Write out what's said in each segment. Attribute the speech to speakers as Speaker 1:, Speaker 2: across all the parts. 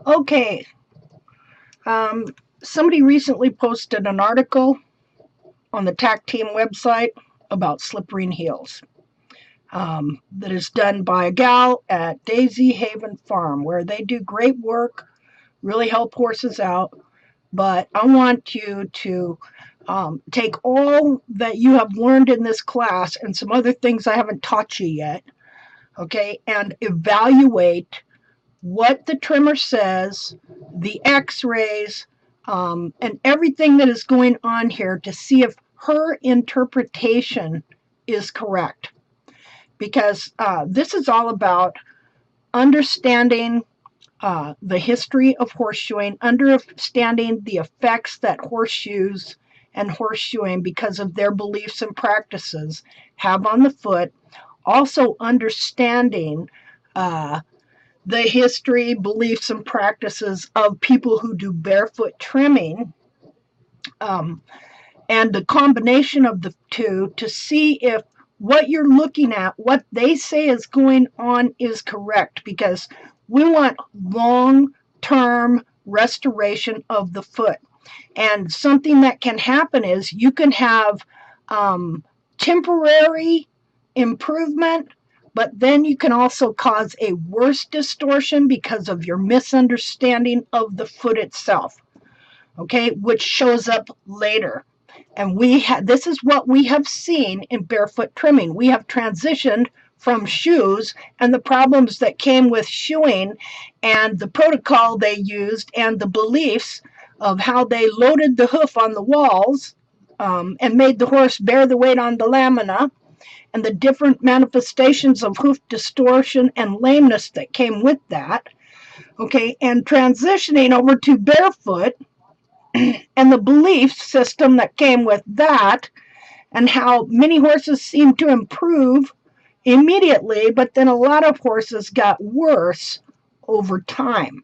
Speaker 1: Okay, um, somebody recently posted an article on the TAC Team website about slippery heels that is done by a gal at Daisy Haven Farm, where they do great work, really help horses out. But I want you to take all that you have learned in this class and some other things I haven't taught you yet, okay, and evaluate what the trimmer says, the x-rays, and everything that is going on here to see if her interpretation is correct. Because this is all about understanding the history of horseshoeing, understanding the effects that horseshoes and horseshoeing, because of their beliefs and practices, have on the foot. Also understanding the history, beliefs, and practices of people who do barefoot trimming, um, and the combination of the two to see if what you're looking at, what they say is going on, is correct, because we want long-term restoration of the foot. And something that can happen is you can have temporary improvement, but then you can also cause a worse distortion because of your misunderstanding of the foot itself, okay, which shows up later. And this is what we have seen in barefoot trimming. We have transitioned from shoes and the problems that came with shoeing and the protocol they used and the beliefs of how they loaded the hoof on the walls and made the horse bear the weight on the lamina, and the different manifestations of hoof distortion and lameness that came with that, okay, and transitioning over to barefoot and the belief system that came with that, and how many horses seemed to improve immediately, but then a lot of horses got worse over time.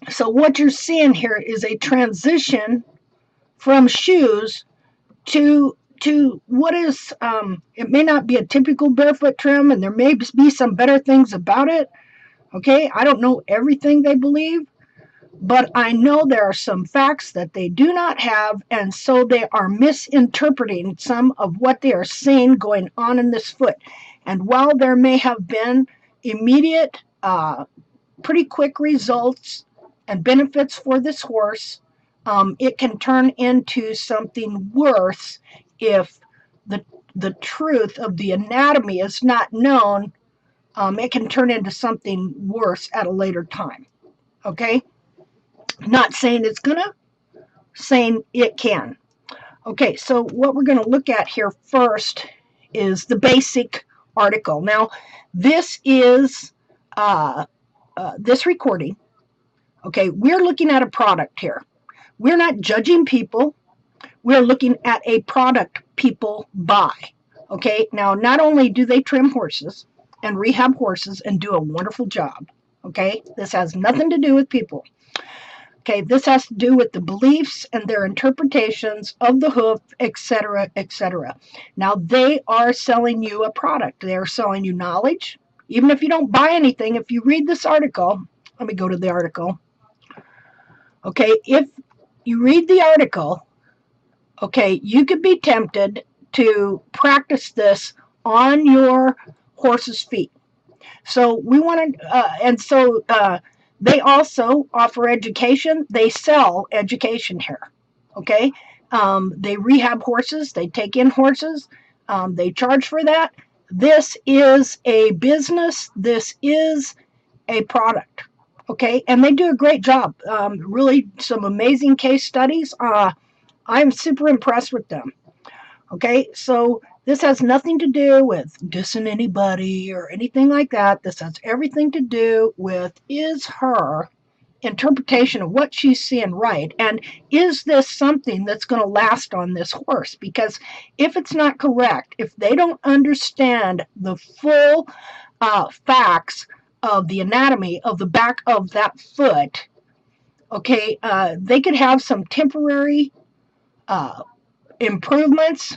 Speaker 1: So what you're seeing here is a transition from shoes to what is, it may not be a typical barefoot trim, and there may be some better things about it. Okay, I don't know everything they believe, but I know there are some facts that they do not have, and so they are misinterpreting some of what they are seeing going on in this foot. And while there may have been immediate, pretty quick results and benefits for this horse, it can turn into something worse if the truth of the anatomy is not known. It can turn into something worse at a later time. Okay? Not saying it's gonna, saying it can. Okay, so what we're going to look at here first is the basic article. Now, this is this recording. Okay, we're looking at a product here. We're not judging people. We're looking at a product people buy. Okay, now not only do they trim horses and rehab horses and do a wonderful job. Okay, this has nothing to do with people. Okay, this has to do with the beliefs and their interpretations of the hoof, etc., etc. Now, they are selling you a product. They are selling you knowledge. Even if you don't buy anything, if you read this article, let me go to the article. Okay, if you read the article, okay, you could be tempted to practice this on your horse's feet. So we want to, they also offer education. They sell education here. Okay. They rehab horses. They take in horses. They charge for that. This is a business. This is a product. Okay. And they do a great job. Really, some amazing case studies. I'm super impressed with them. Okay. So this has nothing to do with dissing anybody or anything like that. This has everything to do with, is her interpretation of what she's seeing right? And is this something that's going to last on this horse? Because if it's not correct, if they don't understand the full facts of the anatomy of the back of that foot, okay, they could have some temporary improvements,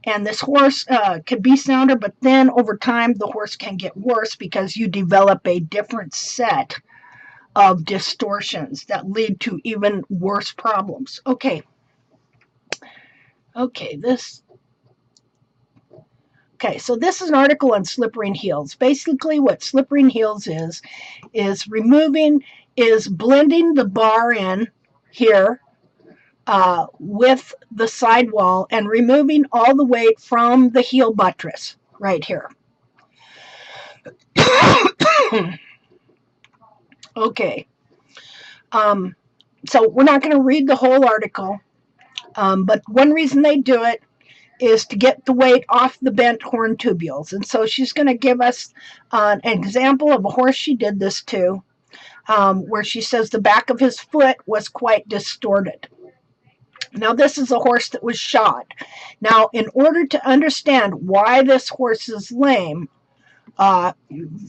Speaker 1: and this horse could be sounder, but then over time the horse can get worse because you develop a different set of distortions that lead to even worse problems. Okay, this. Okay, so this is an article on slippering heels. Basically, what slippering heels is blending the bar in here with the sidewall and removing all the weight from the heel buttress right here. Okay, so we're not going to read the whole article, but one reason they do it is to get the weight off the bent horn tubules. And so she's going to give us an example of a horse she did this to, where she says the back of his foot was quite distorted. Now, this is a horse that was shod. Now, in order to understand why this horse is lame,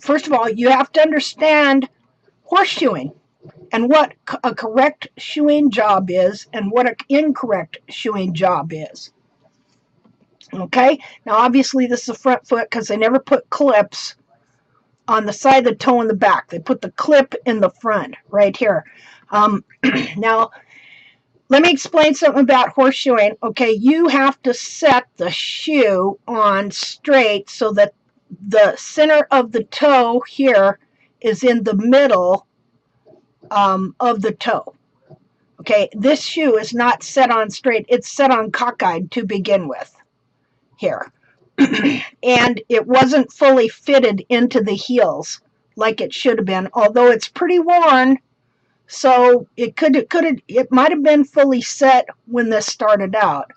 Speaker 1: first of all, you have to understand horseshoeing and what a correct shoeing job is and what an incorrect shoeing job is. Okay, now obviously this is a front foot because they never put clips on the side of the toe in the back. They put the clip in the front right here. Now, let me explain something about horseshoeing. Okay, you have to set the shoe on straight so that the center of the toe here is in the middle of the toe. Okay, this shoe is not set on straight. It's set on cockeyed to begin with here. And it wasn't fully fitted into the heels like it should have been, although it's pretty worn. So it might have been fully set when this started out.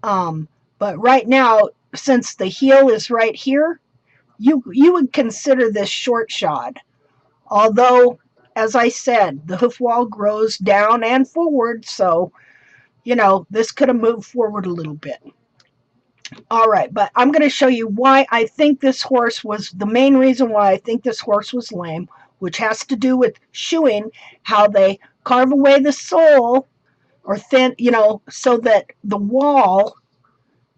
Speaker 1: But right now, since the heel is right here, you would consider this short shod. Although, as I said, the hoof wall grows down and forward, so, this could have moved forward a little bit. All right, but I'm going to show you why I think this horse was, the main reason why I think this horse was lame, which has to do with shoeing, how they carve away the sole or thin, so that the wall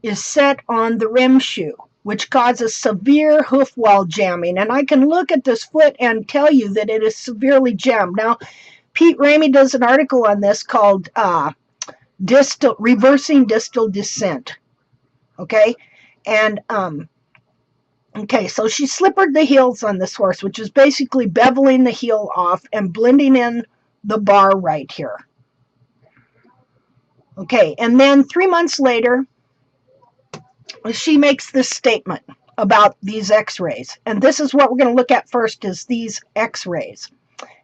Speaker 1: is set on the rim shoe, which causes severe hoof wall jamming. And I can look at this foot and tell you that it is severely jammed. Now, Pete Ramey does an article on this called Reversing Distal Descent. Okay, and okay, so she slippered the heels on this horse, which is basically beveling the heel off and blending in the bar right here. Okay, and then 3 months later, she makes this statement about these x-rays. And this is what we're going to look at first, is these x-rays.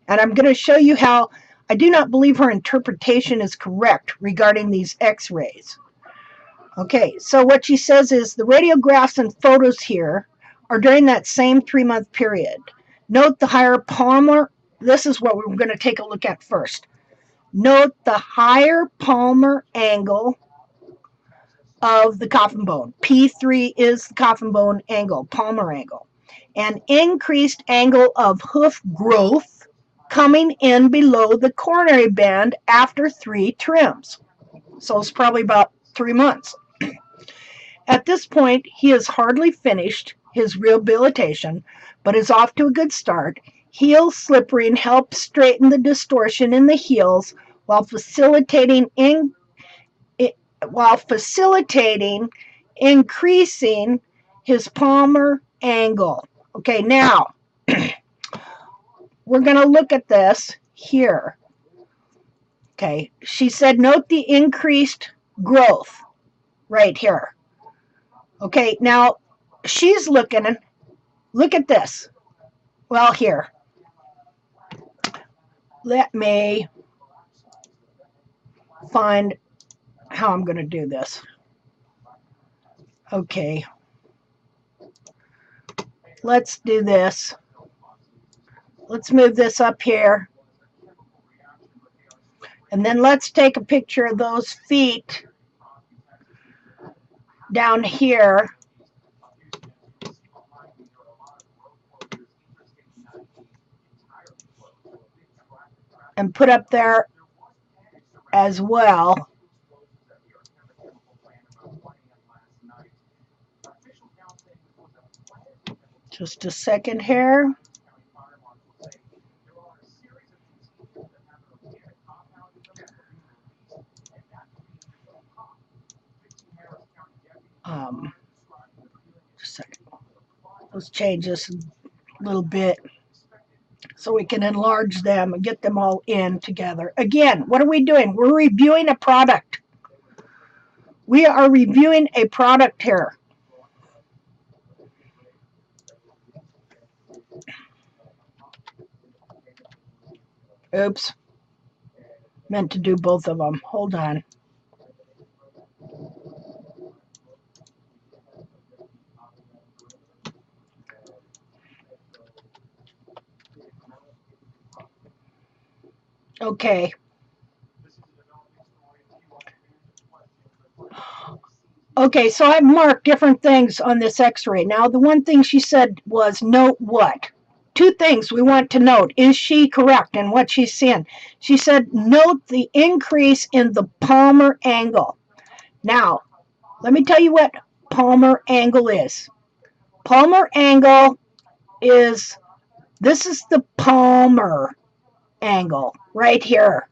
Speaker 1: And I'm going to show you how I do not believe her interpretation is correct regarding these x-rays. Okay, so what she says is the radiographs and photos here are during that same 3-month period. Note the higher palmar. This is what we're going to take a look at first. Note the higher palmar angle of the coffin bone. P3 is the coffin bone angle, palmar angle. An increased angle of hoof growth coming in below the coronary band after 3 trims. So it's probably about 3 months. At this point, he has hardly finished his rehabilitation, but is off to a good start. Heel slippering helps straighten the distortion in the heels while facilitating increasing his palmar angle. Okay, now we're going to look at this here. Okay, she said note the increased growth right here. Okay, now she's looking, and look at this. Well, here. Let me find how I'm going to do this. Okay. Let's do this. Let's move this up here. And then let's take a picture of those feet down here. And put up there as well. Just a second here. Let's change this a little bit so we can enlarge them and get them all in together. Again, what are we doing? We're reviewing a product. We are reviewing a product here. Oops. Meant to do both of them. Hold on. Okay. Okay, so I've marked different things on this x-ray. Now, the one thing she said was note what? Two things we want to note. Is she correct in what she's seeing? She said note the increase in the Palmer angle. Now, let me tell you what Palmer angle is. Palmer angle is, this is the Palmer angle right here,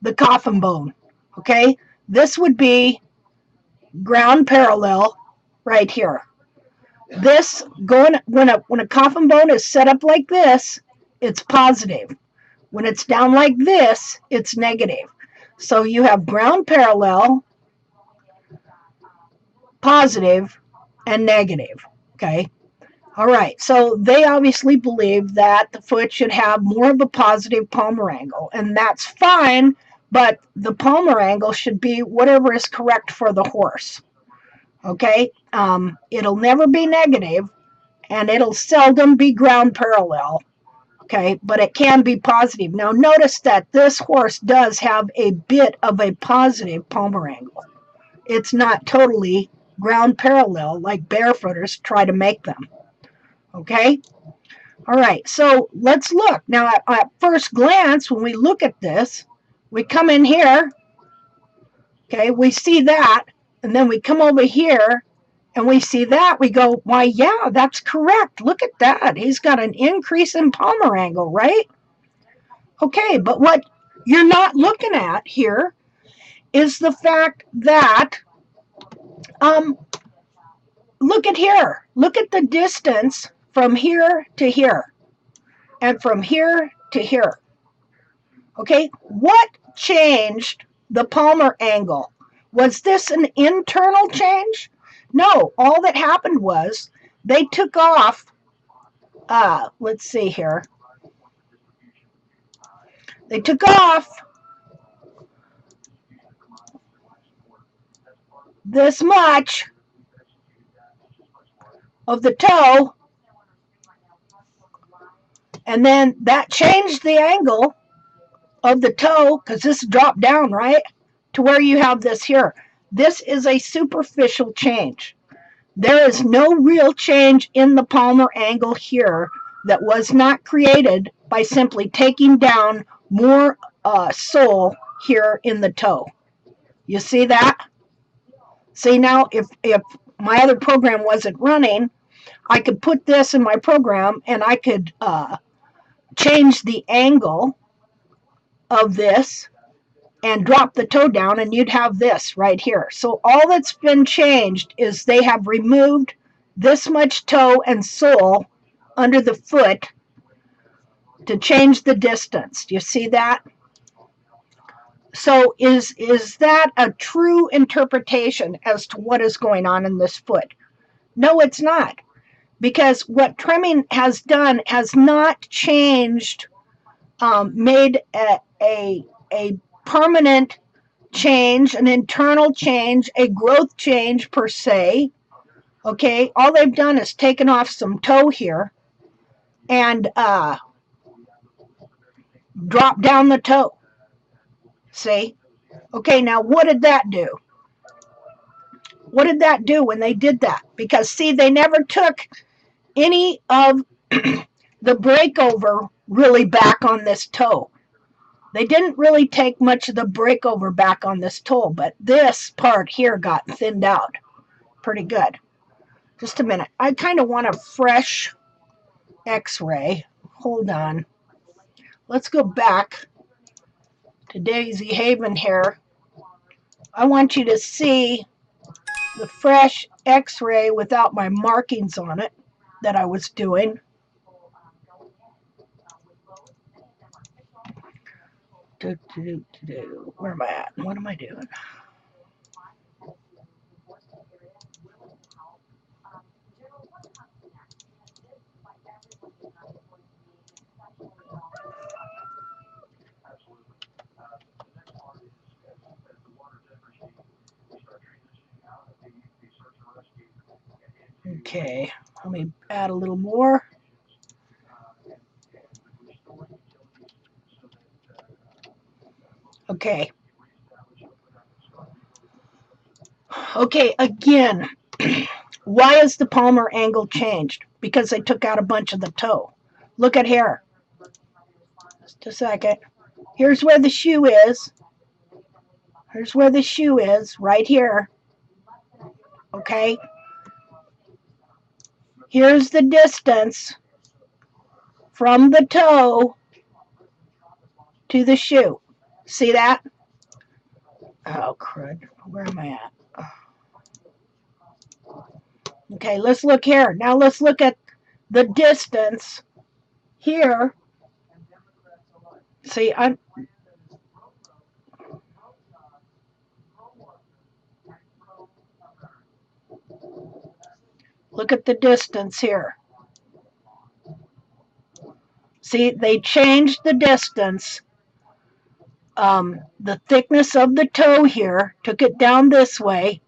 Speaker 1: the coffin bone, okay? This would be ground parallel right here. This going when a coffin bone is set up like this, it's positive. When it's down like this, it's negative. So you have ground parallel, positive, and negative. Okay. All right. So they obviously believe that the foot should have more of a positive Palmer angle, and that's fine. But the Palmer angle should be whatever is correct for the horse. Okay. It'll never be negative, and it'll seldom be ground parallel. Okay, but it can be positive. Now notice that this horse does have a bit of a positive Palmer angle. It's not totally ground parallel like barefooters try to make them. Okay, all right, so let's look. Now at first glance, when we look at this, we come in here, okay, we see that, and then we come over here and we see that, we go, why, yeah, that's correct. Look at that. He's got an increase in Palmer angle, right? Okay, but what you're not looking at here is the fact that, look at here. Look at the distance from here to here and from here to here. Okay, what changed the Palmer angle? Was this an internal change? No, all that happened was they took off, let's see here. They took off this much of the toe, and then that changed the angle of the toe, because this dropped down, right, to where you have this here. This is a superficial change. There is no real change in the Palmer angle here that was not created by simply taking down more sole here in the toe. You see that? See, now if my other program wasn't running, I could put this in my program and I could change the angle of this and drop the toe down, and you'd have this right here. So all that's been changed is they have removed this much toe and sole under the foot to change the distance. Do you see that? So is that a true interpretation as to what is going on in this foot? No, it's not. Because what trimming has done has not changed, made a permanent change, an internal change, a growth change per se. Okay, all they've done is taken off some toe here and dropped down the toe. See? Okay, now what did that do? What did that do when they did that? Because see, they never took any of the breakover really back on this toe. They didn't really take much of the breakover back on this toe, but this part here got thinned out pretty good. Just a minute. I kind of want a fresh x-ray. Hold on. Let's go back to Daisy Haven here. I want you to see the fresh x-ray without my markings on it. that I was doing. Where am I at? What am I doing? Okay, let me add a little more. Okay. Okay, again, why is the palmar angle changed? Because they took out a bunch of the toe. Look at here. Just a second. Here's where the shoe is. Here's where the shoe is, right here. Okay. Here's the distance from the toe to the shoe. See that? Oh, crud. Where am I at? Okay, let's look here. Now let's look at the distance here. See, look at the distance here. See, they changed the distance. The thickness of the toe here, took it down this way.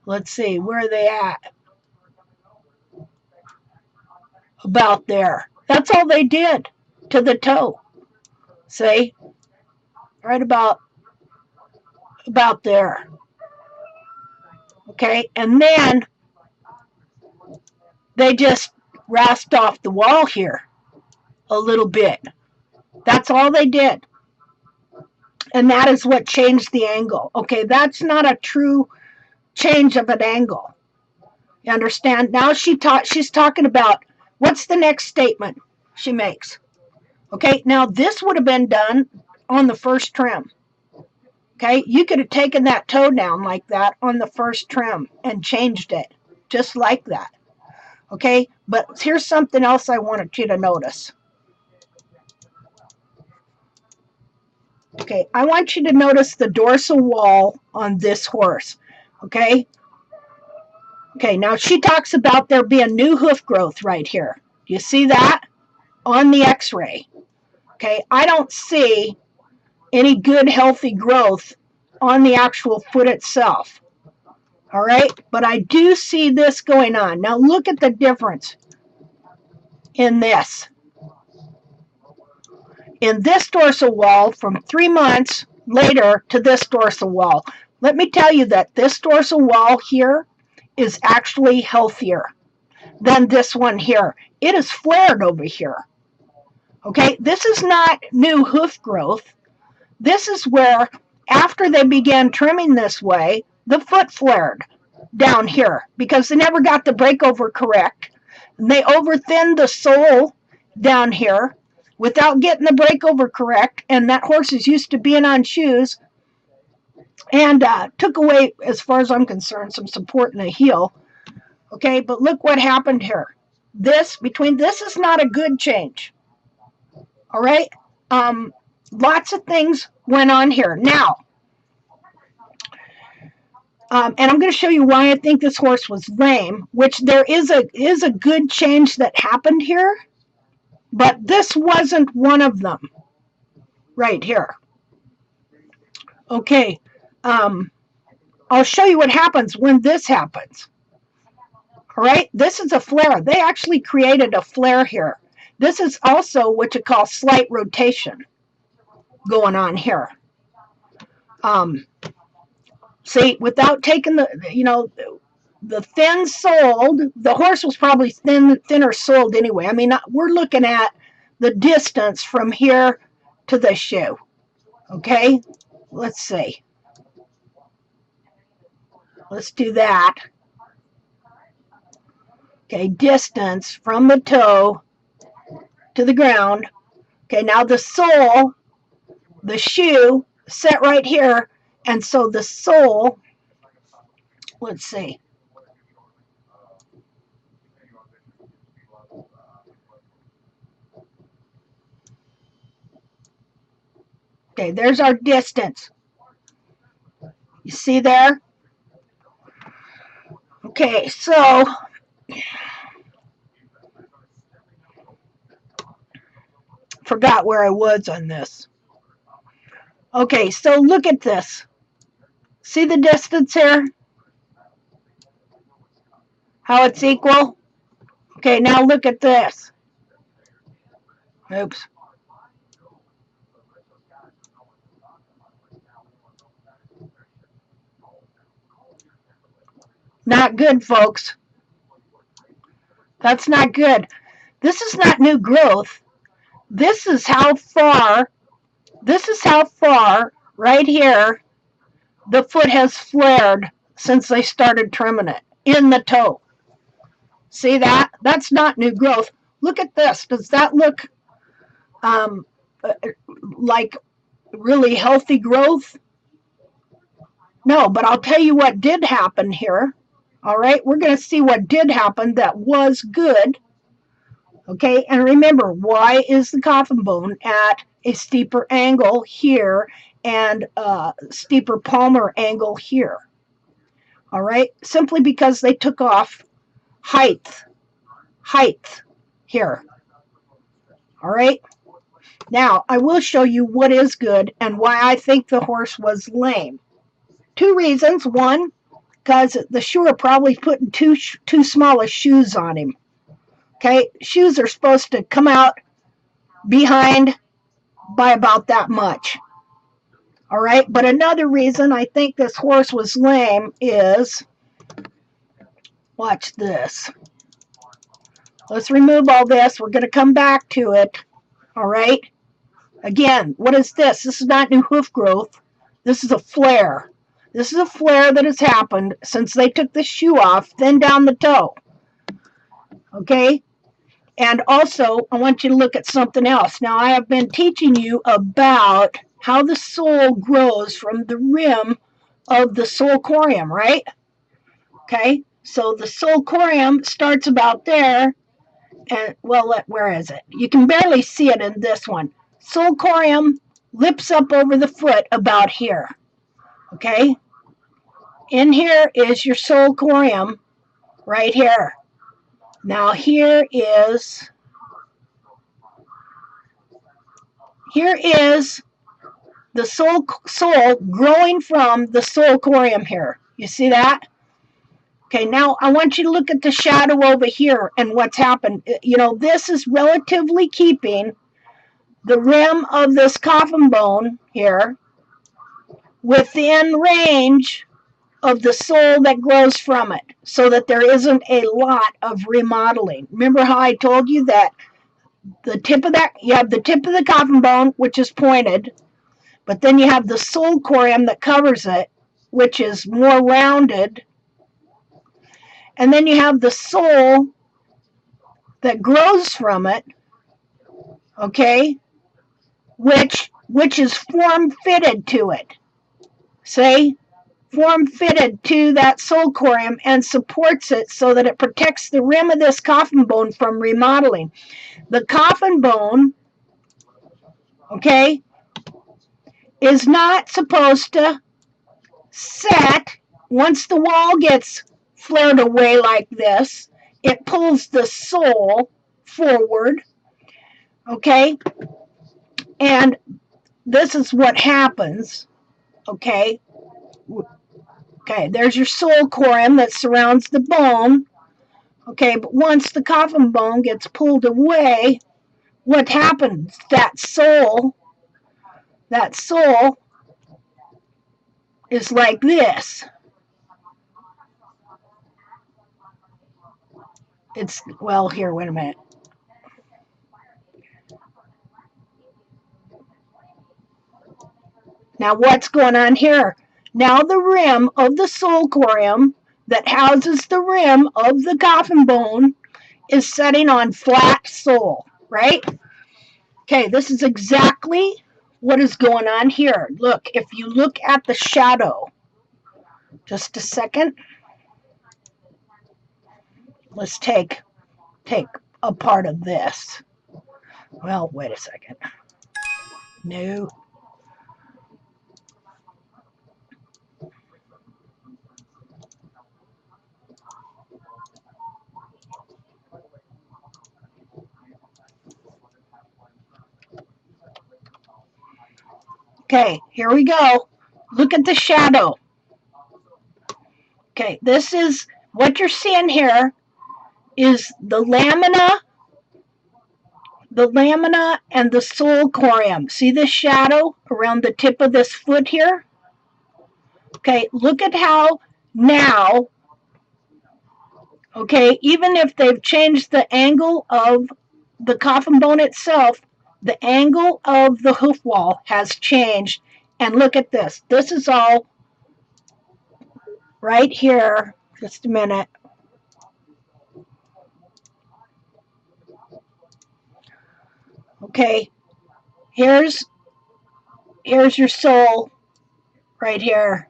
Speaker 1: Let's see, where are they at? About there. That's all they did to the toe. See? Right about there. Okay, and then they just rasped off the wall here a little bit. That's all they did. And that is what changed the angle. Okay, that's not a true change of an angle. You understand? Now she's talking about what's the next statement she makes. Okay, now this would have been done on the first trim. Okay, you could have taken that toe down like that on the first trim and changed it just like that. Okay, but here's something else I wanted you to notice. Okay, I want you to notice the dorsal wall on this horse. Okay, okay, now she talks about there being new hoof growth right here. Do you see that on the x-ray? Okay, I don't see any good healthy growth on the actual foot itself. All right, but I do see this going on. Now look at the difference in this. In this dorsal wall from 3 months later to this dorsal wall. Let me tell you that this dorsal wall here is actually healthier than this one here. It is flared over here. Okay, this is not new hoof growth. This is where, after they began trimming this way, the foot flared down here because they never got the breakover correct. They over-thinned the sole down here without getting the breakover correct, and that horse is used to being on shoes, and took away, as far as I'm concerned, some support in the heel. Okay, but look what happened here. This is not a good change. All right, lots of things went on here. Now, and I'm going to show you why I think this horse was lame, which there is a good change that happened here, but this wasn't one of them right here. Okay, I'll show you what happens when this happens. All right, this is a flare. They actually created a flare here. This is also what you call slight rotation going on here. See, without taking the thin soled, the horse was probably thinner soled anyway. I mean, we're looking at the distance from here to the shoe. Okay, let's see. Let's do that. Okay, distance from the toe to the ground. Okay, now the sole, the shoe, set right here. And so the sole, let's see. Okay, there's our distance. You see there? Okay, so forgot where I was on this. Okay, so look at this. See the distance here? How it's equal? Okay, now look at this. Oops. Not good, folks. That's not good. This is not new growth. This is how far right here the foot has flared since they started trimming it in the toe. See that? That's not new growth. Look at this. Does that look um, like really healthy growth? No, but I'll tell you what did happen here. All right, we're going to see what did happen that was good. Okay, and remember, why is the coffin bone at a steeper angle here and a steeper palmar angle here? All right, simply because they took off height here. All right, now I will show you what is good and why I think the horse was lame. Two reasons. One, because the shoer probably putting too small of shoes on him. Okay, shoes are supposed to come out behind by about that much. All right, but another reason I think this horse was lame is, watch this. Let's remove all this. We're going to come back to it. All right. Again, what is this? This is not new hoof growth. This is a flare. This is a flare that has happened since they took the shoe off, then down the toe. Okay? And also, I want you to look at something else. Now, I have been teaching you about how the sole grows from the rim of the sole corium, right? Okay? So the sole corium starts about there. And, well, where is it? You can barely see it in this one. Sole corium lips up over the foot about here. Okay? In here is your sole corium right here. Now here is the sole growing from the sole corium here. You see that? Okay, now I want you to look at the shadow over here and what's happened. You know, this is relatively keeping the rim of this coffin bone here within range of the sole that grows from it, so that there isn't a lot of remodeling. Remember how I told you that the tip of that, you have the tip of the coffin bone, which is pointed, but then you have the sole corium that covers it, which is more rounded, and then you have the sole that grows from it, okay, which is form fitted to it. See? Form fitted to that sole corium and supports it so that it protects the rim of this coffin bone from remodeling. The coffin bone, okay, is not supposed to set once the wall gets flared away like this. It pulls the sole forward, okay, and this is what happens, okay. Okay, there's your sole corium that surrounds the bone. Okay, but once the coffin bone gets pulled away, what happens? That sole is like this. It's, well, here, wait a minute. Now what's going on here? Now the rim of the sole corium that houses the rim of the coffin bone is setting on flat sole, right? Okay, this is exactly what is going on here. Look, if you look at the shadow, just a second. Let's take a part of this. Well, wait a second. No. Okay, here we go. Look at the shadow. Okay, this is what you're seeing here is the lamina and the sole corium. See the shadow around the tip of this foot here? Okay, look at how now, okay, even if they've changed the angle of the coffin bone itself, the angle of the hoof wall has changed. And look at this. This is all right here. Just a minute. Okay, here's your sole right here.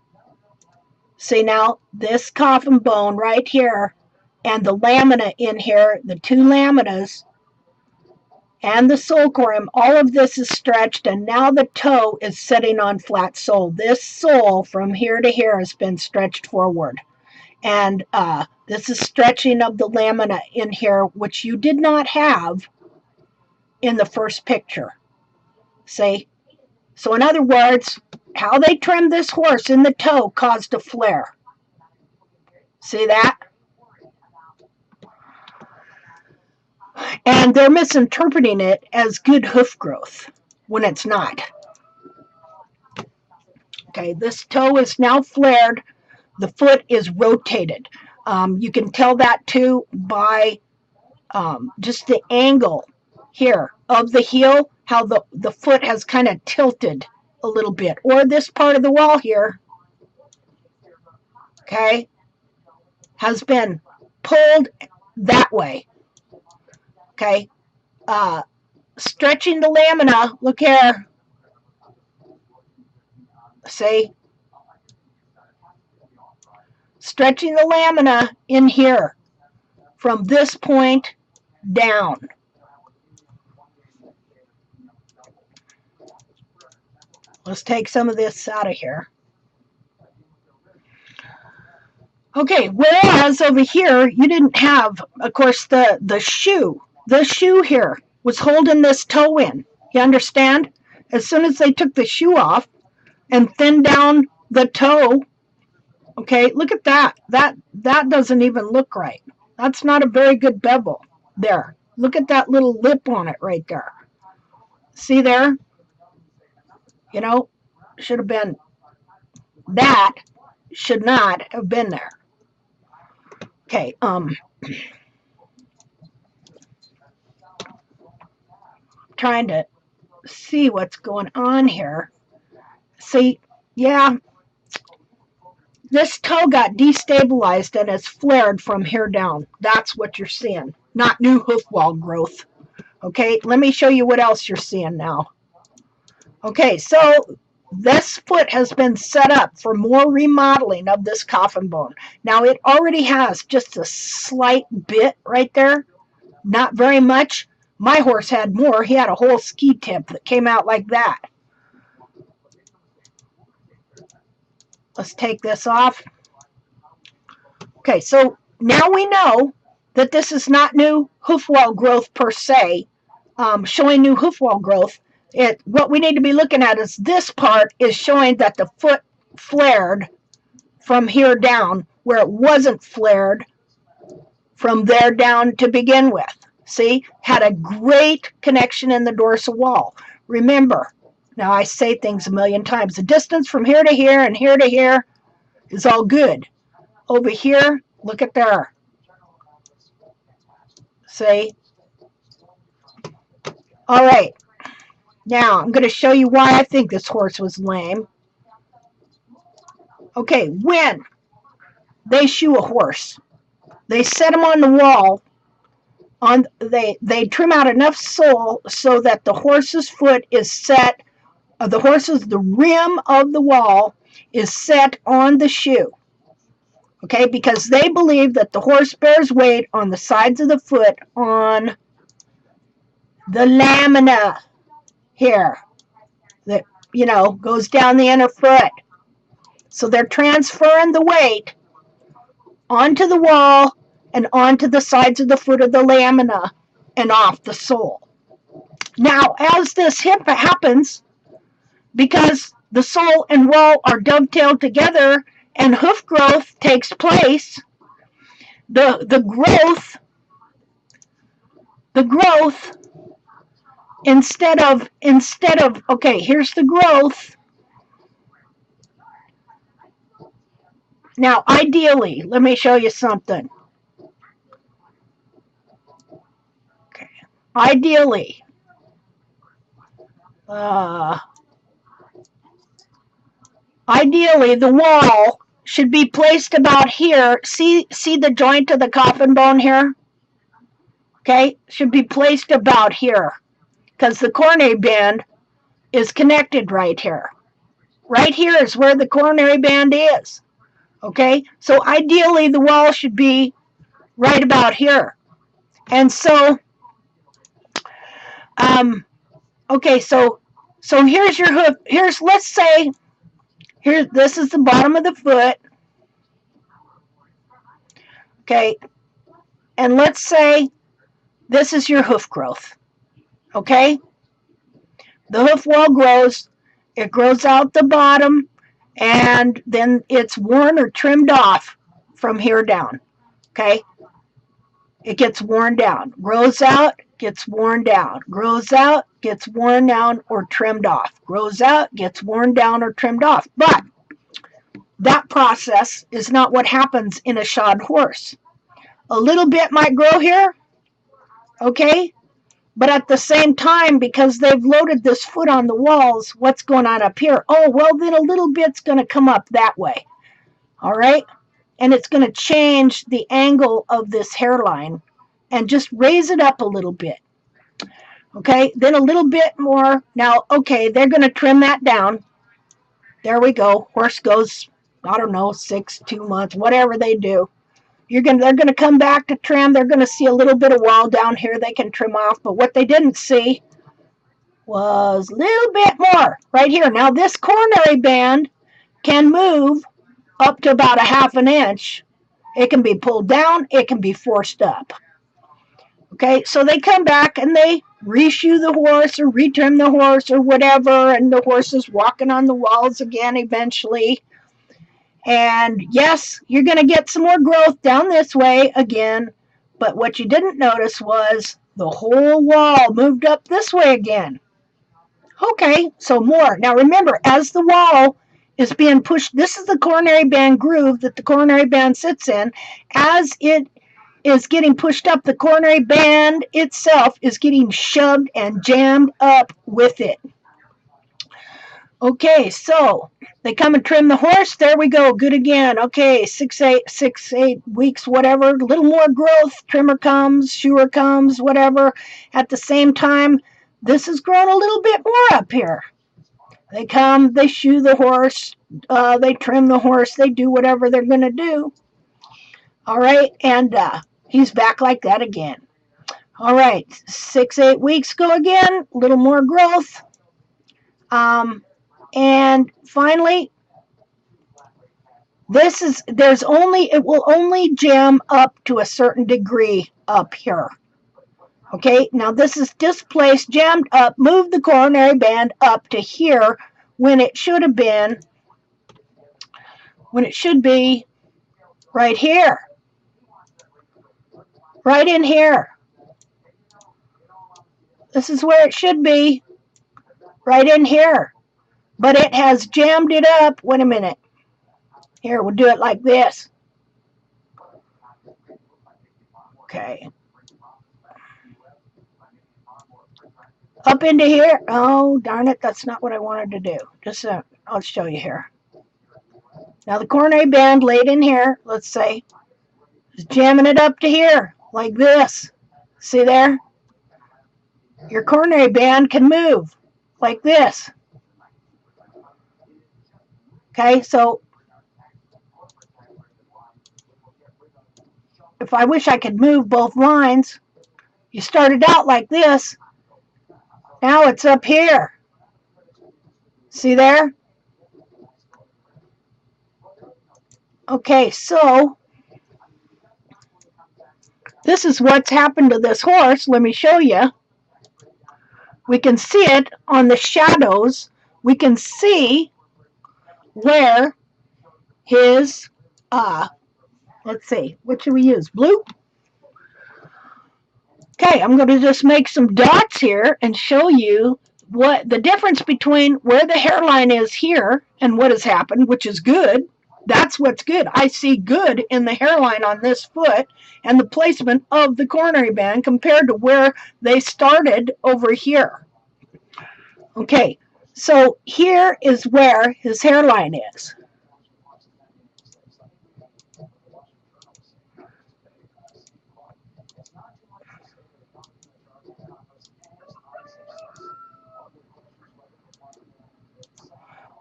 Speaker 1: See now, this coffin bone right here and the lamina in here, the two laminas and the sole corium, all of this is stretched, and now the toe is sitting on flat sole. This sole from here to here has been stretched forward. And this is stretching of the lamina in here, which you did not have in the first picture. See? So in other words, how they trimmed this horse in the toe caused a flare. See that? And they're misinterpreting it as good hoof growth when it's not. Okay, this toe is now flared. The foot is rotated. You can tell that too by just the angle here of the heel, how the foot has kind of tilted a little bit. Or this part of the wall here, okay, has been pulled that way. Okay, stretching the lamina, look here, see, stretching the lamina in here from this point down. Let's take some of this out of here. Okay, whereas over here, you didn't have, of course, the shoe. The shoe here was holding this toe in. You understand? As soon as they took the shoe off and thinned down the toe, okay, look at that. That doesn't even look right. That's not a very good bevel there. Look at that little lip on it right there. See there? You know, should have been, that should not have been there. Okay, trying to see what's going on here. See, yeah, this toe got destabilized and it's flared from here down. That's what you're seeing, not new hoof wall growth. Okay, let me show you what else you're seeing now. Okay, so this foot has been set up for more remodeling of this coffin bone. Now it already has just a slight bit right there, not very much. My horse had more. He had a whole ski tip that came out like that. Let's take this off. Okay, so now we know that this is not new hoof wall growth per se, showing new hoof wall growth. What we need to be looking at is this part is showing that the foot flared from here down, where it wasn't flared from there down to begin with. See, had a great connection in the dorsal wall. Remember, now I say things a million times, the distance from here to here and here to here is all good. Over here, look at there. See? All right. Now, I'm going to show you why I think this horse was lame. Okay, when they shoe a horse, they set him on the wall. They trim out enough sole so that the horse's foot is set, the rim of the wall is set on the shoe. Okay, because they believe that the horse bears weight on the sides of the foot on the lamina here that, goes down the inner foot. So they're transferring the weight onto the wall and onto the sides of the foot of the lamina and off the sole. Now, as this hip happens, because the sole and wall are dovetailed together and hoof growth takes place, the growth instead of okay, here's the growth. Now ideally, let me show you something. Okay. Ideally, ideally the wall should be placed about here. See the joint of the coffin bone here? Okay, should be placed about here because the coronary band is connected right here. Right here is where the coronary band is. Okay, so ideally the wall should be right about here. And so, okay, so here's your hoof. Here's, let's say, this is the bottom of the foot. Okay, and let's say this is your hoof growth. Okay, the hoof wall grows. It grows out the bottom, and then it's worn or trimmed off from here down. Okay, it gets worn down, grows out, gets worn down, grows out, gets worn down or trimmed off, grows out, gets worn down or trimmed off. But that process is not what happens in a shod horse. A little bit might grow here, okay, but at the same time, because they've loaded this foot on the walls, what's going on up here? Oh, well, then a little bit's going to come up that way, all right? And it's going to change the angle of this hairline and just raise it up a little bit. Okay, then a little bit more. Now, okay, they're going to trim that down. There we go. Horse goes, I don't know, 2 months, whatever they do. They're going to come back to trim. They're going to see a little bit of wall down here they can trim off. But what they didn't see was a little bit more right here. Now, this coronary band can move up to about 1/2 inch. It can be pulled down. It can be forced up. Okay, so they come back and they reshoe the horse or retrim the horse or whatever, and the horse is walking on the walls again eventually. And yes, you're going to get some more growth down this way again, but what you didn't notice was the whole wall moved up this way again. Okay, so more. Now remember, as the wall is being pushed, this is the coronary band groove that the coronary band sits in. As it is getting pushed up, the coronary band itself is getting shoved and jammed up with it. Okay, so they come and trim the horse. There we go. Good again. Okay, 6, 8 weeks, whatever. A little more growth. Trimmer comes, shoer comes, whatever. At the same time, this has grown a little bit more up here. They come, they shoe the horse, they trim the horse, they do whatever they're going to do. All right, and he's back like that again. All right, 6, 8 weeks go again, a little more growth. And finally, it will only jam up to a certain degree up here. Okay, now this is displaced, jammed up, move the coronary band up to here when it should be right here. Right in here. This is where it should be, right in here. But it has jammed it up. Wait a minute. Here, we'll do it like this. Okay. Up into here. Oh, darn it. That's not what I wanted to do. Just I'll show you here. Now the coronary band laid in here, let's say, is jamming it up to here, like this. See there? Your coronary band can move like this. Okay, so if I wish I could move both lines, you started out like this. Now it's up here. See there? Okay, so this is what's happened to this horse. Let me show you. We can see it on the shadows we can see where his, let's see, what should we use? Blue? Okay, I'm going to just make some dots here and show you what the difference between where the hairline is here and what has happened, which is good. That's what's good. I see good in the hairline on this foot and the placement of the coronary band compared to where they started over here. Okay, so here is where his hairline is.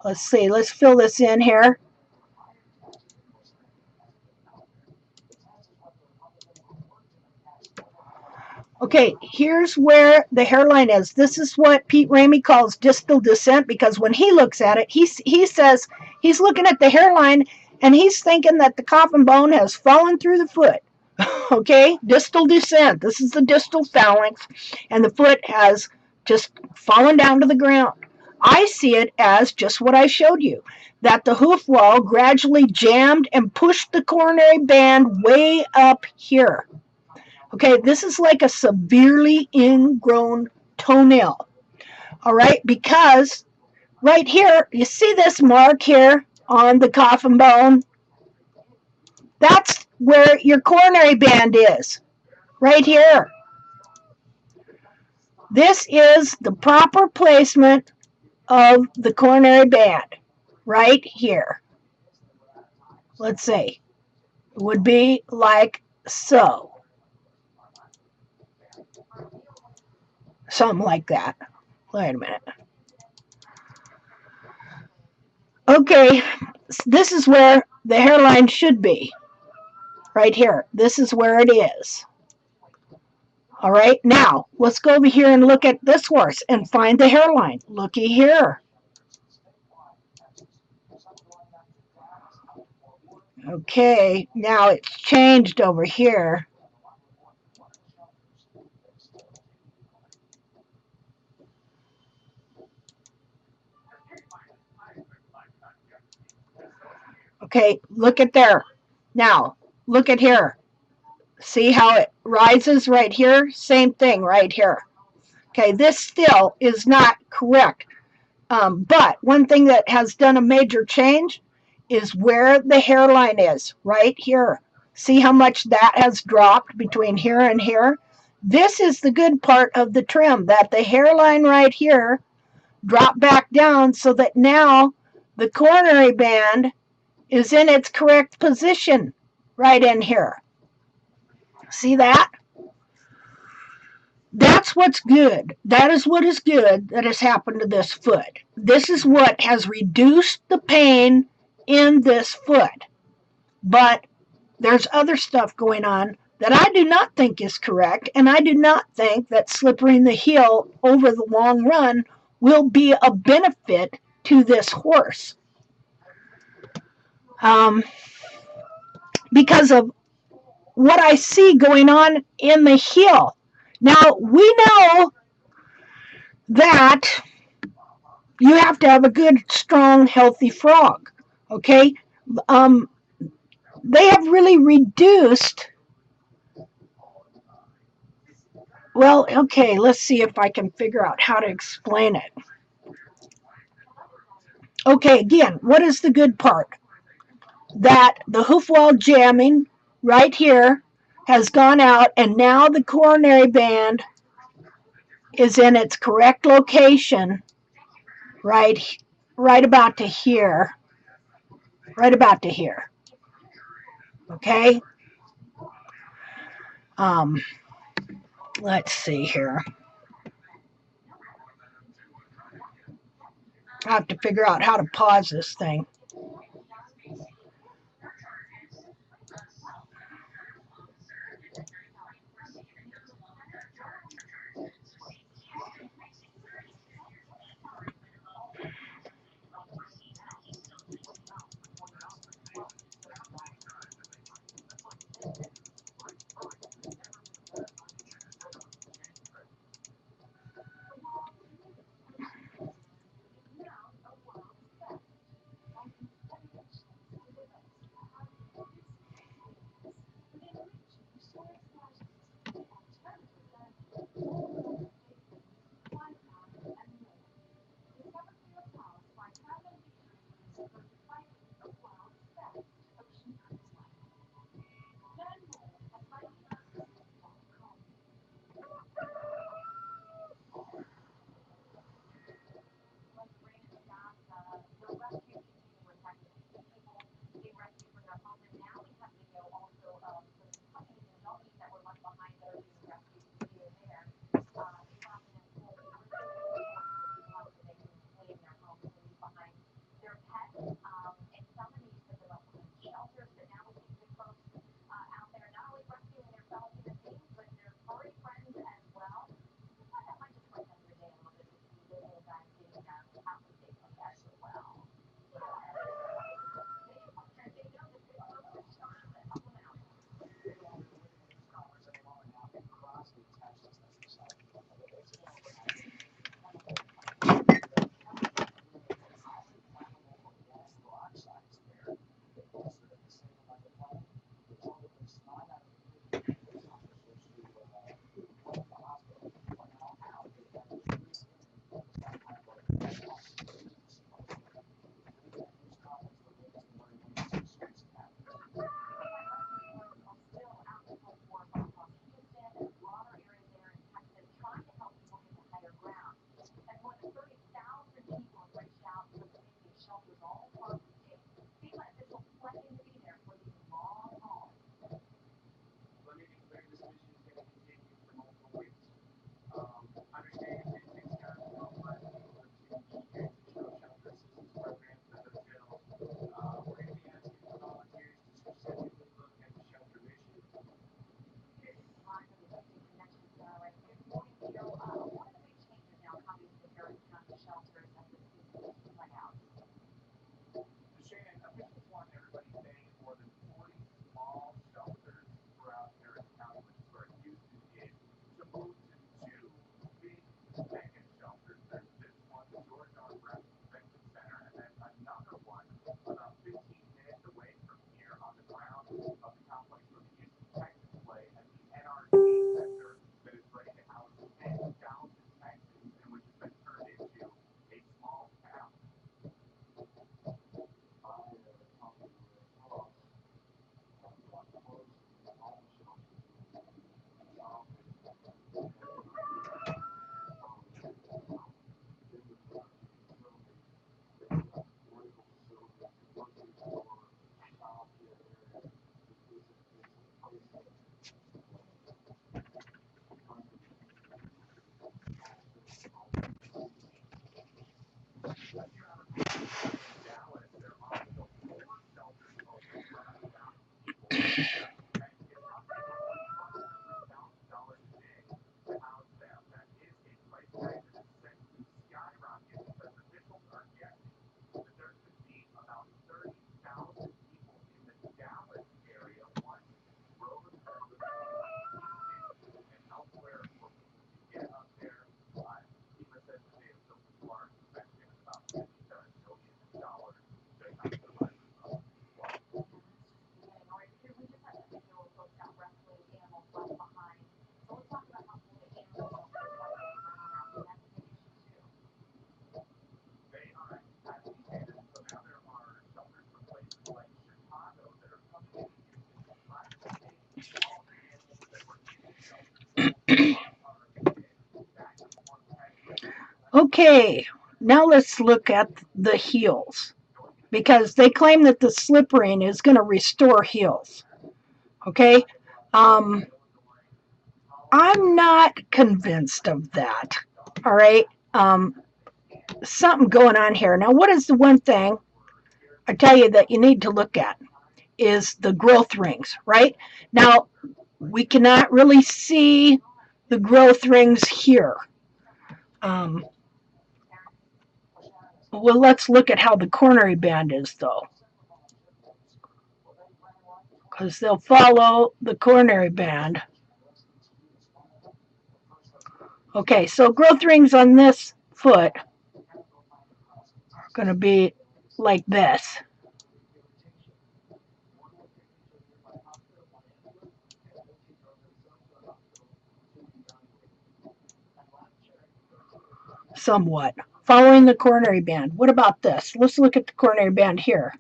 Speaker 1: Let's see, let's fill this in here. Okay, here's where the hairline is. This is what Pete Ramey calls distal descent, because when he looks at it, he says he's looking at the hairline and he's thinking that the coffin bone has fallen through the foot. Okay, distal descent. This is the distal phalanx, and the foot has just fallen down to the ground. I see it as just what I showed you, that the hoof wall gradually jammed and pushed the coronary band way up here. Okay, this is like a severely ingrown toenail. All right, because right here, you see this mark here on the coffin bone? That's where your coronary band is, right here. This is the proper placement of the coronary band, right here. Let's see. It would be like so. Something like that. Wait a minute. Okay, this is where the hairline should be. Right here. This is where it is. All right, now let's go over here and look at this horse and find the hairline. Looky here. Okay, now it's changed over here. Okay, look at there. Now, look at here. See how it rises right here? Same thing right here. Okay, this still is not correct. But one thing that has done a major change is where the hairline is, right here. See how much that has dropped between here and here? This is the good part of the trim, that the hairline right here dropped back down so that now the coronary band is in its correct position right in here. See that? That's what's good. That is what is good that has happened to this foot. This is what has reduced the pain in this foot. But there's other stuff going on that I do not think is correct, and I do not think that slippering the heel over the long run will be a benefit to this horse. Because of what I see going on in the heel. Now, we know that you have to have a good, strong, healthy frog. Okay? They have really reduced. Well, okay, let's see if I can figure out how to explain it. Okay, again, what is the good part? That the hoof wall jamming right here has gone out, and now the coronary band is in its correct location, right about to here. Right about to here. Okay? Let's see here. I have to figure out how to pause this thing. Okay, now let's look at the heels because they claim that the slip ring is going to restore heels. Okay, um, I'm not convinced of that. All right, something going on here. Now, what is the one thing I tell you that you need to look at is the growth rings, right? Now, we cannot really see the growth rings here. Um, well, let's look at how the coronary band is, though, because they'll follow the coronary band. Okay, so growth rings on this foot are going to be like this. Somewhat. Following the coronary band. What about this? Let's look at the coronary band here.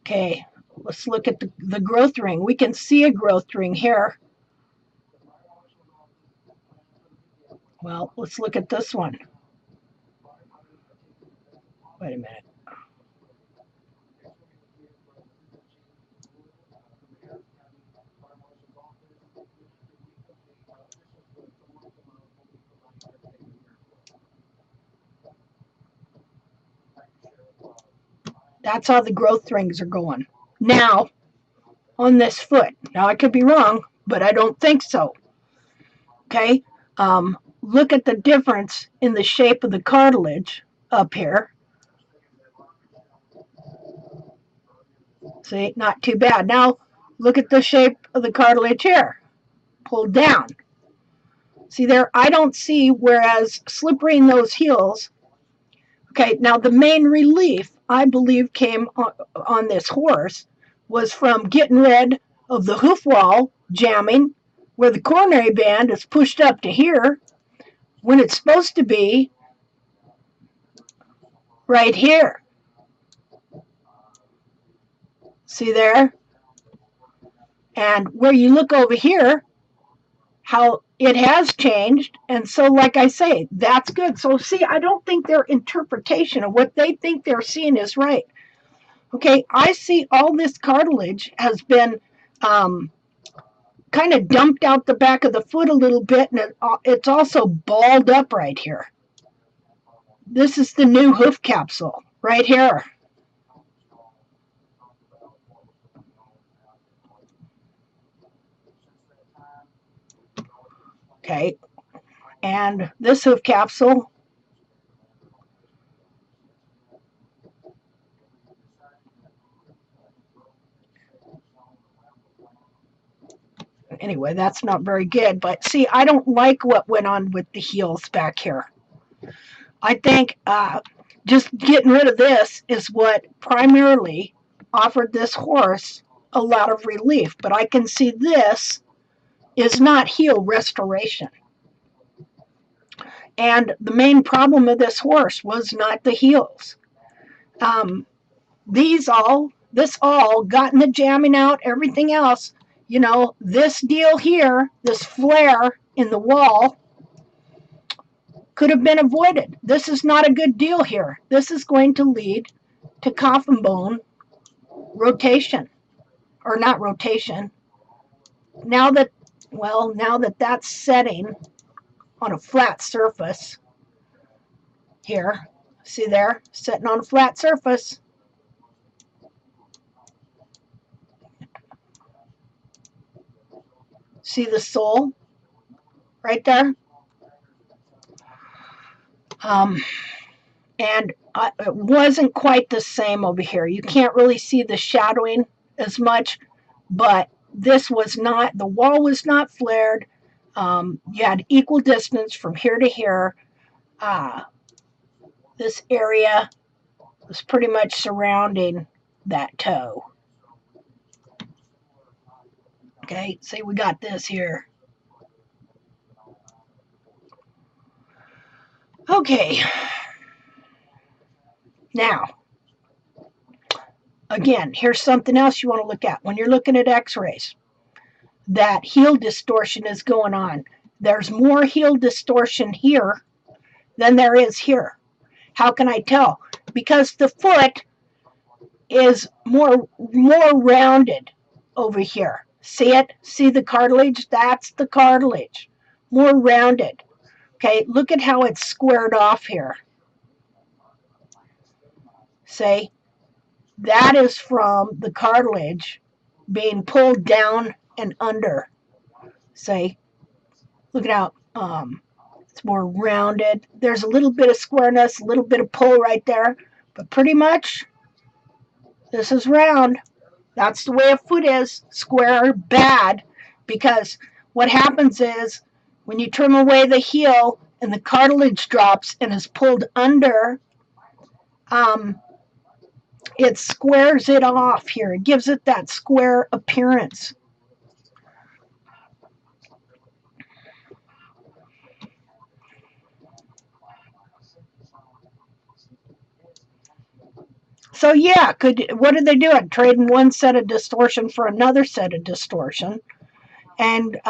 Speaker 1: Okay, let's look at the growth ring. We can see a growth ring here. Well, let's look at this one. Wait a minute. That's how the growth rings are going. Now, on this foot. Now, I could be wrong, but I don't think so. Okay? Look at the difference in the shape of the cartilage up here. See, not too bad. Now, look at the shape of the cartilage here. Pulled down. See there, I don't see, whereas slippery in those heels. Okay, now the main relief, I believe, came on this horse was from getting rid of the hoof wall jamming, where the coronary band is pushed up to here when it's supposed to be right here. See there? And where you look over here, how it has changed. And so, like I say, that's good. So, see, I don't think their interpretation of what they think they're seeing is right. Okay, I see all this cartilage has been kind of dumped out the back of the foot a little bit, and it's also balled up right here. This is the new hoof capsule right here. Okay, and this hoof capsule, anyway, that's not very good. But see, I don't like what went on with the heels back here. I think just getting rid of this is what primarily offered this horse a lot of relief. But I can see this is not heel restoration. And the main problem of this horse was not the heels. Um, this all gotten the jamming out, everything else, this deal here, this flare in the wall could have been avoided. This is not a good deal here. This is going to lead to coffin bone rotation, or not rotation. Now that that's setting on a flat surface here, see there, setting on a flat surface. See the sole right there? And it wasn't quite the same over here. You can't really see the shadowing as much, but this was not, the wall was not flared. You had equal distance from here to here. This area was pretty much surrounding that toe. Okay, see, we got this here. Okay. Now, again, here's something else you want to look at when you're looking at x-rays. That heel distortion is going on. There's more heel distortion here than there is here. How can I tell? Because the foot is more rounded over here. See it? See the cartilage? That's the cartilage. More rounded. Okay, look at how it's squared off here. See? That is from the cartilage being pulled down and under. See? Look at how it's more rounded. There's a little bit of squareness, a little bit of pull right there, but pretty much this is round. That's the way a foot is. Square, bad, because what happens is when you trim away the heel and the cartilage drops and is pulled under, it squares it off here. It gives it that square appearance. So yeah, what did they do? Trading one set of distortion for another set of distortion, and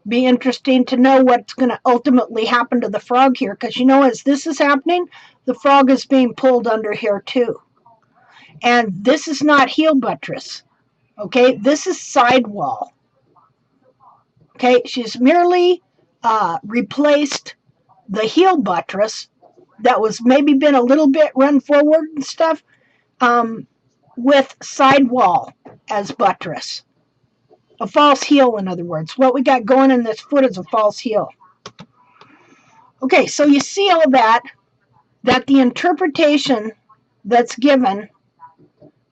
Speaker 1: be interesting to know what's going to ultimately happen to the frog here, because as this is happening, the frog is being pulled under here too. And this is not heel buttress. Okay, this is sidewall. Okay, she's merely replaced the heel buttress that was maybe been a little bit run forward and stuff with sidewall as buttress. A false heel, in other words. What we got going in this foot is a false heel. Okay, so you see all that the interpretation that's given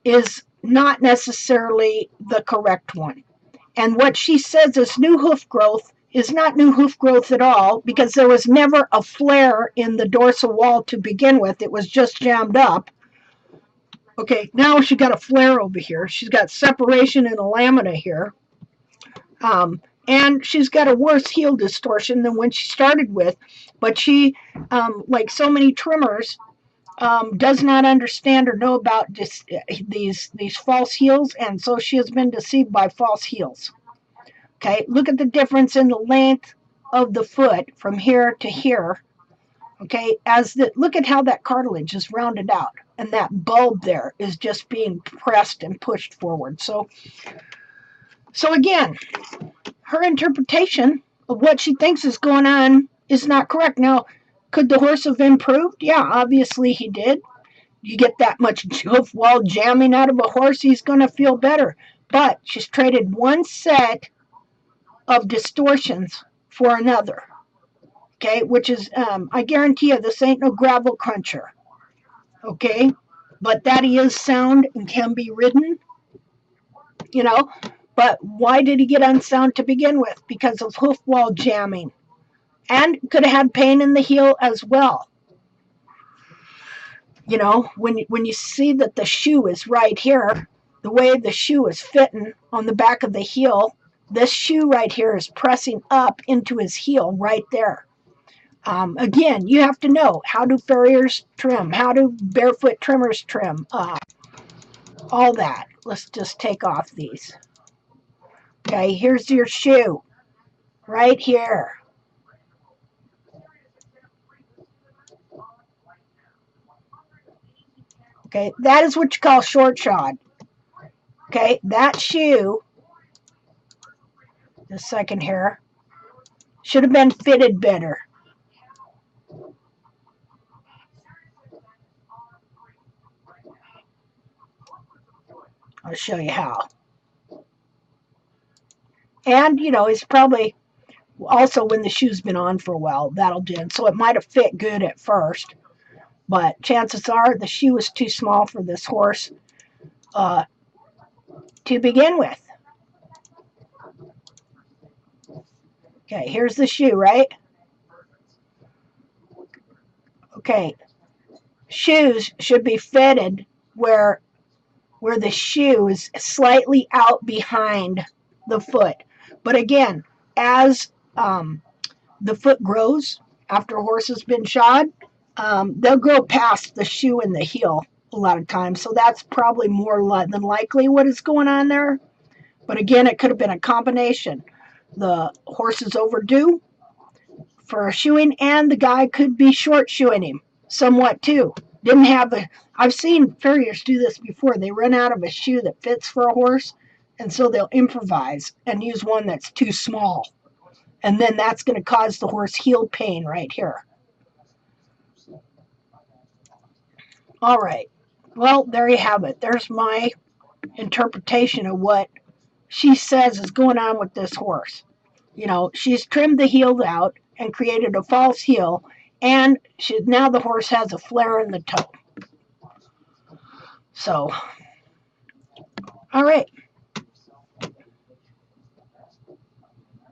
Speaker 1: is not necessarily the correct one. And what she says is new hoof growth is not new hoof growth at all, because there was never a flare in the dorsal wall to begin with. It was just jammed up. Okay, now she got a flare over here. She's got separation in a lamina here. And she's got a worse heel distortion than when she started with. But she, like so many trimmers, does not understand or know about these false heels, and so she has been deceived by false heels. Okay, look at the difference in the length of the foot from here to here. Okay, look at how that cartilage is rounded out, and that bulb there is just being pressed and pushed forward. So again, her interpretation of what she thinks is going on is not correct. Now, could the horse have improved? Yeah, obviously he did. You get that much hoof wall jamming out of a horse, he's going to feel better. But she's traded one set of distortions for another. Okay, which is, I guarantee you, this ain't no gravel cruncher. Okay, but that he is sound and can be ridden, you know. But why did he get unsound to begin with? Because of hoof wall jamming, and could have had pain in the heel as well. You know, when you see that the shoe is right here, the way the shoe is fitting on the back of the heel, this shoe right here is pressing up into his heel right there. Again, you have to know, how do farriers trim? How do barefoot trimmers trim? All that. Let's just take off these. Okay, here's your shoe right here. Okay, that is what you call short shod. Okay, that shoe, just a second here, should have been fitted better. I'll show you how. And, you know, it's probably also when the shoe's been on for a while, that'll do it. So it might have fit good at first, but chances are the shoe was too small for this horse to begin with. Okay, here's the shoe, right? Okay, shoes should be fitted where the shoe is slightly out behind the foot. But again, as the foot grows after a horse has been shod, they'll grow past the shoe and the heel a lot of times. So that's probably more than likely what is going on there. But again, it could have been a combination. The horse is overdue for a shoeing, and the guy could be short shoeing him somewhat too. Didn't have a. I've seen farriers do this before. They run out of a shoe that fits for a horse, and so they'll improvise and use one that's too small. And then that's going to cause the horse heel pain right here. All right. Well, there you have it. There's my interpretation of what she says is going on with this horse. You know, she's trimmed the heels out and created a false heel, and now the horse has a flare in the toe. So, all right.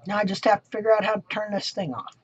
Speaker 1: Now I just have to figure out how to turn this thing off.